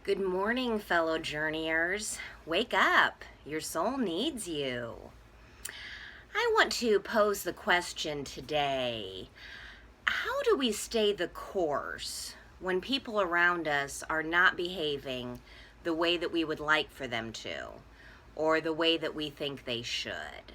Good morning, fellow journeyers. Wake up. Your soul needs you. I want to pose the question today. How do we stay the course when people around us are not behaving the way that we would like for them to, or the way that we think they should?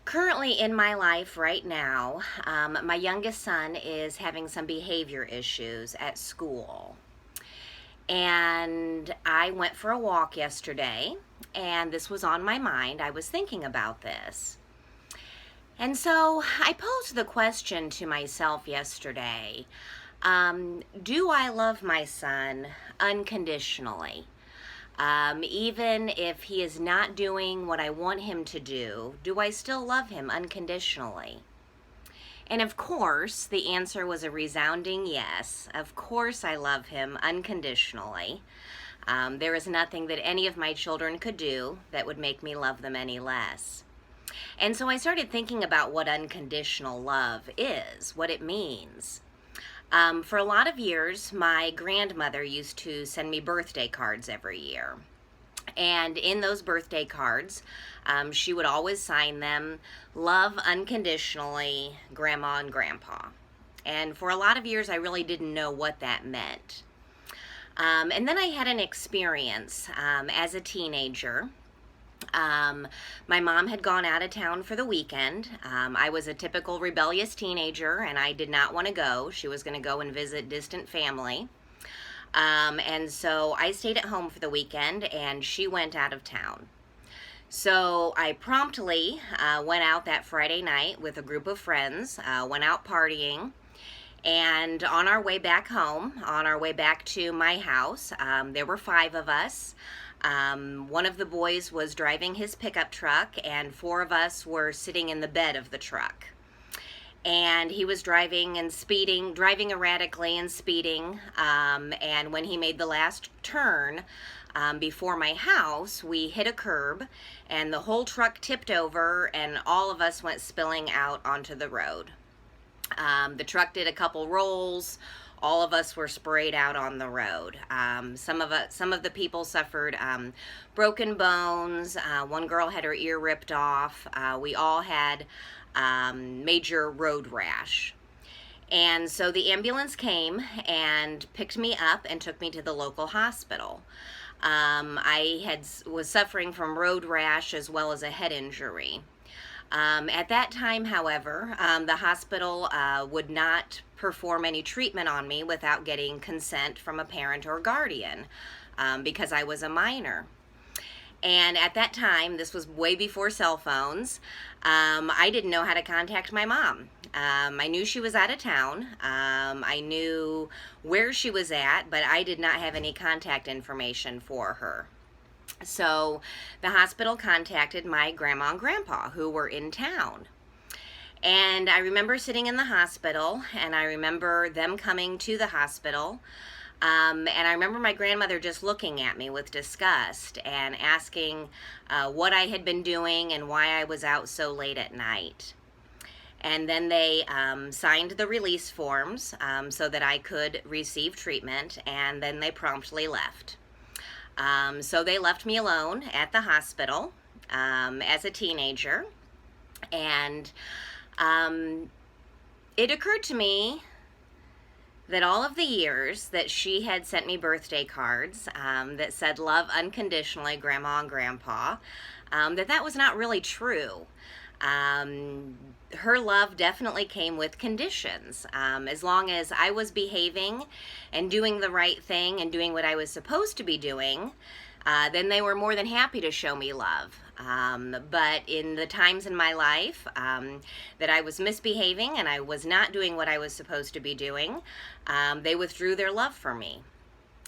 Currently in my life right now, my youngest son is having some behavior issues at school. And I went for a walk yesterday, and this was on my mind. I was thinking about this. And so I posed the question to myself yesterday, do I love my son unconditionally? Even if he is not doing what I want him to do I still love him unconditionally? And of course, the answer was a resounding yes. Of course, I love him unconditionally. There is nothing that any of my children could do that would make me love them any less. And so I started thinking about what unconditional love is, what it means. For a lot of years, my grandmother used to send me birthday cards every year. And in those birthday cards, she would always sign them, "Love unconditionally, Grandma and Grandpa." And for a lot of years, I really didn't know what that meant. And then I had an experience as a teenager. My mom had gone out of town for the weekend. I was a typical rebellious teenager, and I did not want to go. She was going to go and visit distant family. And so I stayed at home for the weekend, and she went out of town. So I promptly went out that Friday night with a group of friends, went out partying, and on our way back home, on our way back to my house, there were 5 of us. One of the boys was driving his pickup truck, and 4 of us were sitting in the bed of the truck. And he was driving erratically and speeding, and when he made the last turn before my house, we hit a curb, and the whole truck tipped over, and all of us went spilling out onto the road. The truck did a couple rolls. All of us were sprayed out on the road. Some of the people suffered broken bones. One girl had her ear ripped off. We all had major road rash. And so the ambulance came and picked me up and took me to the local hospital. I was suffering from road rash as well as a head injury. At that time, however, the hospital would not perform any treatment on me without getting consent from a parent or guardian because I was a minor. And at that time, this was way before cell phones, I didn't know how to contact my mom. I knew she was out of town. I knew where she was at, but I did not have any contact information for her. So the hospital contacted my grandma and grandpa, who were in town. And I remember sitting in the hospital, and I remember them coming to the hospital. And I remember my grandmother just looking at me with disgust and asking what I had been doing and why I was out so late at night. And then they signed the release forms so that I could receive treatment, and then they promptly left. So they left me alone at the hospital as a teenager, and it occurred to me that all of the years that she had sent me birthday cards that said "Love unconditionally, Grandma and Grandpa," that was not really true. Her love definitely came with conditions. As long as I was behaving and doing the right thing and doing what I was supposed to be doing, then they were more than happy to show me love. But in the times in my life that I was misbehaving and I was not doing what I was supposed to be doing, they withdrew their love from me.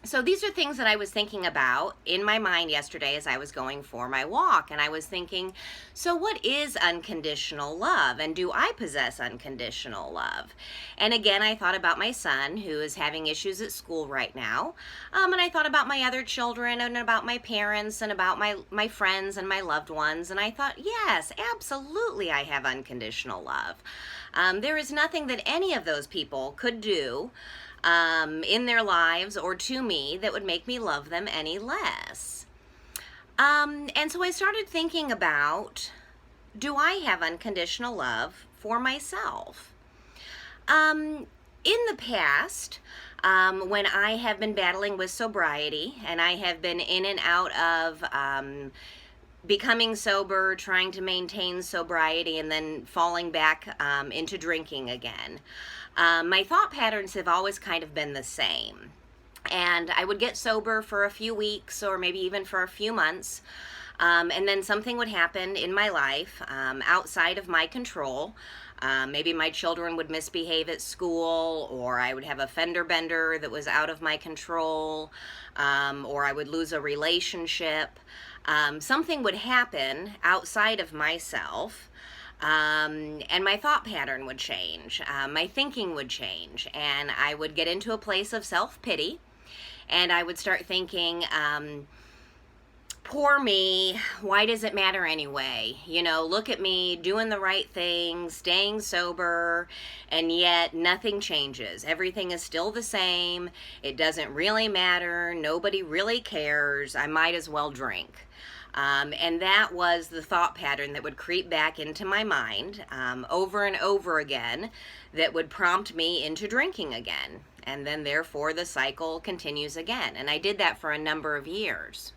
So these are things that I was thinking about in my mind yesterday as I was going for my walk. And I was thinking, so what is unconditional love? And do I possess unconditional love? And again, I thought about my son, who is having issues at school right now. And I thought about my other children and about my parents and about my friends and my loved ones. And I thought, yes, absolutely, I have unconditional love. There is nothing that any of those people could do in their lives or to me that would make me love them any less. And so I started thinking about, do I have unconditional love for myself? In the past, when I have been battling with sobriety and I have been in and out of becoming sober, trying to maintain sobriety, and then falling back into drinking again, my thought patterns have always kind of been the same. And I would get sober for a few weeks or maybe even for a few months. And then something would happen in my life outside of my control. Maybe my children would misbehave at school, or I would have a fender bender that was out of my control, or I would lose a relationship. Something would happen outside of myself. And my thought pattern would change. My thinking would change. And I would get into a place of self-pity. And I would start thinking, poor me, why does it matter anyway? You know, look at me doing the right thing, staying sober, and yet nothing changes. Everything is still the same. It doesn't really matter. Nobody really cares. I might as well drink. And that was the thought pattern that would creep back into my mind over and over again that would prompt me into drinking again. And then therefore the cycle continues again. And I did that for a number of years.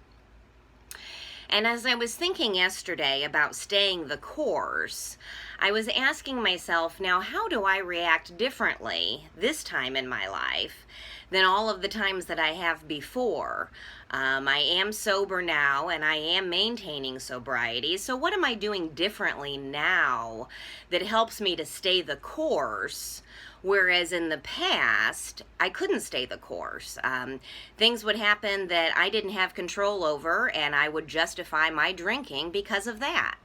And as I was thinking yesterday about staying the course, I was asking myself, now how do I react differently this time in my life than all of the times that I have before? I am sober now and I am maintaining sobriety. So what am I doing differently now that helps me to stay the course? Whereas in the past, I couldn't stay the course. Things would happen that I didn't have control over, and I would justify my drinking because of that.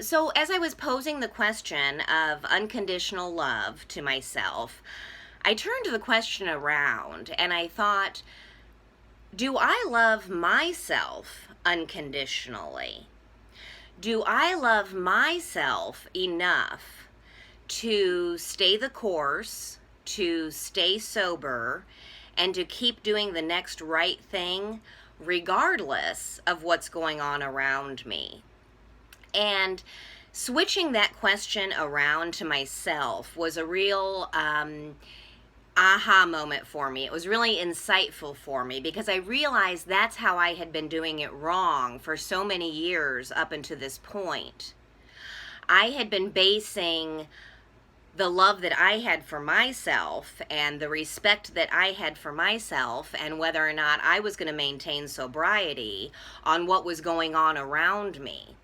So as I was posing the question of unconditional love to myself, I turned the question around and I thought, do I love myself unconditionally? Do I love myself enough to stay the course, to stay sober, and to keep doing the next right thing regardless of what's going on around me? And switching that question around to myself was a real aha moment for me. It was really insightful for me because I realized that's how I had been doing it wrong for so many years up until this point. I had been basing the love that I had for myself and the respect that I had for myself and whether or not I was going to maintain sobriety on what was going on around me.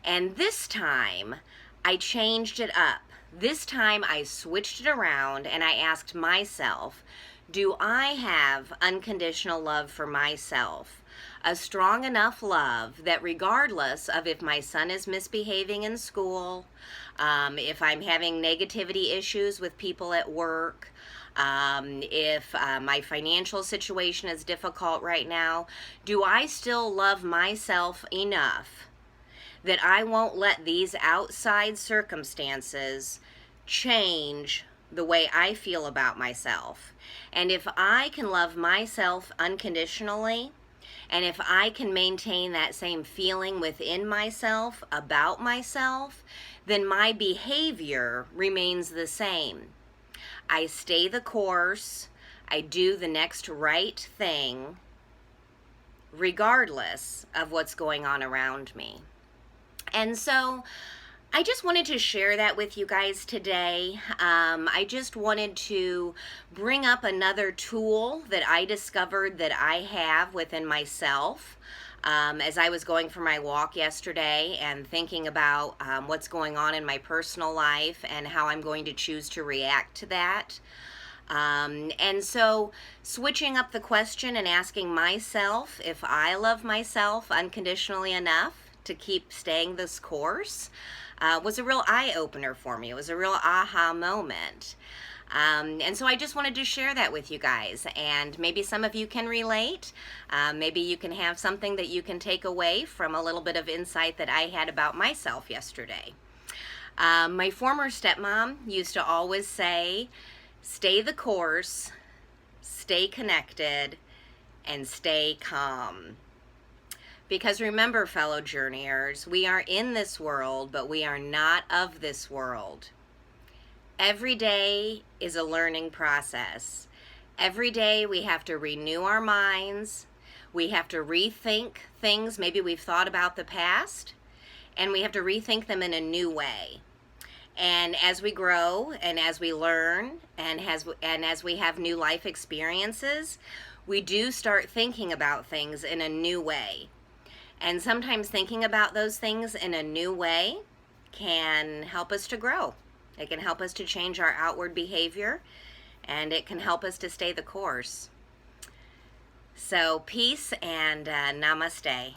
And this time, I changed it up. This time, I switched it around and I asked myself, do I have unconditional love for myself? A strong enough love that regardless of if my son is misbehaving in school, if I'm having negativity issues with people at work, if my financial situation is difficult right now, do I still love myself enough that I won't let these outside circumstances change the way I feel about myself? And if I can love myself unconditionally, and if I can maintain that same feeling within myself about myself, then my behavior remains the same. I stay the course, I do the next right thing, regardless of what's going on around me. And so I just wanted to share that with you guys today. I just wanted to bring up another tool that I discovered that I have within myself as I was going for my walk yesterday and thinking about what's going on in my personal life and how I'm going to choose to react to that. And so switching up the question and asking myself if I love myself unconditionally enough to keep staying this course was a real eye-opener for me. It was a real aha moment. And so I just wanted to share that with you guys, and maybe some of you can relate. Maybe you can have something that you can take away from a little bit of insight that I had about myself yesterday. My former stepmom used to always say, Stay the course, stay connected, and stay calm. Because remember, fellow journeyers, we are in this world, but we are not of this world. Every day is a learning process. Every day we have to renew our minds. We have to rethink things maybe we've thought about the past, and we have to rethink them in a new way. And as we grow and as we learn and as we have new life experiences, we do start thinking about things in a new way. And sometimes thinking about those things in a new way can help us to grow. It can help us to change our outward behavior, and it can help us to stay the course. So peace and namaste.